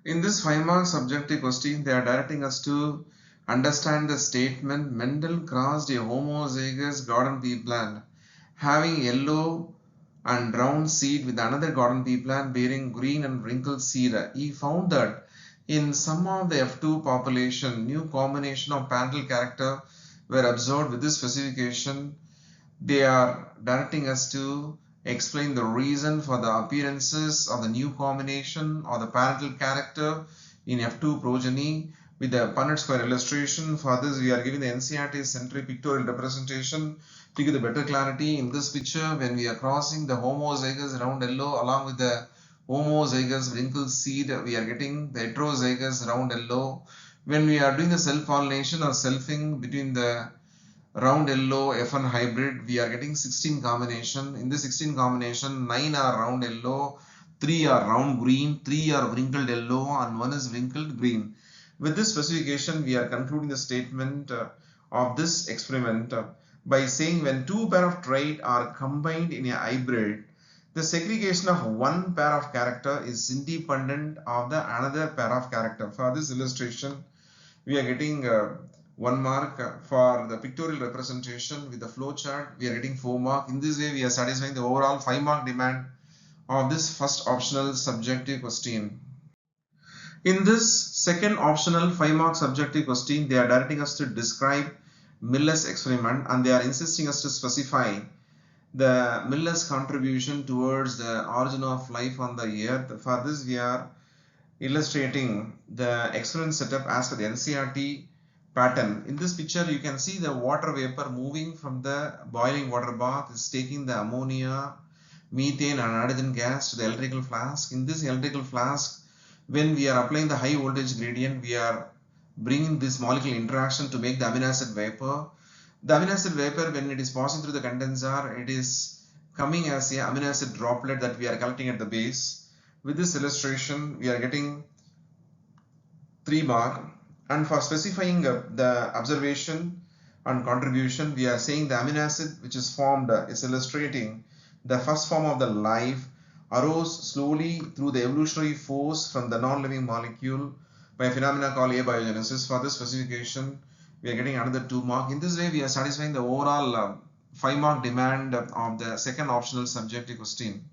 In this 5 mark subjective question, they are directing us to understand the statement Mendel crossed a homozygous garden pea plant having yellow and round seed with another garden pea plant bearing green and wrinkled seed. He found that in some of the F2 population, new combination of parental character were observed with this specification. They are directing us to explain the reason for the appearances of the new combination or the parental character in F2 progeny with the Punnett square illustration. For this, we are giving the NCERT century pictorial representation to give the better clarity. In this picture, when we are crossing the homozygous round yellow along with the homozygous wrinkled seed, we are getting the heterozygous round yellow. When we are doing the self-pollination or selfing between the round yellow F1 hybrid, we are getting 16 combination. In this 16 combination, 9 are round yellow, 3 are round green, 3 are wrinkled yellow, and 1 is wrinkled green. With this specification, we are concluding the statement of this experiment by saying when two pair of trait are combined in a hybrid, the segregation of one pair of character is independent of the another pair of character. For this illustration, we are getting 1 mark for the pictorial representation with the flow chart. We are getting 4 mark. In this way, we are satisfying the overall 5 mark demand of this first optional subjective question. In this second optional 5 mark subjective question, they are directing us to describe Miller's experiment, and they are insisting us to specify the Miller's contribution towards the origin of life on the earth. For this, we are illustrating the experiment setup as per the NCERT pattern. In this picture, you can see the water vapor moving from the boiling water bath is taking the ammonia, methane and hydrogen gas to the electrical flask. In this electrical flask, when we are applying the high voltage gradient, we are bringing this molecular interaction to make the amino acid vapor. The amino acid vapor, when it is passing through the condenser, it is coming as a amino acid droplet that we are collecting at the base. With this illustration, we are getting 3 mark. And for specifying the observation and contribution, we are saying the amino acid which is formed is illustrating the first form of the life arose slowly through the evolutionary force from the non-living molecule by a phenomena called abiogenesis. For this specification, we are getting another 2 mark. In this way, we are satisfying the overall 5 mark demand of the second optional subjective question.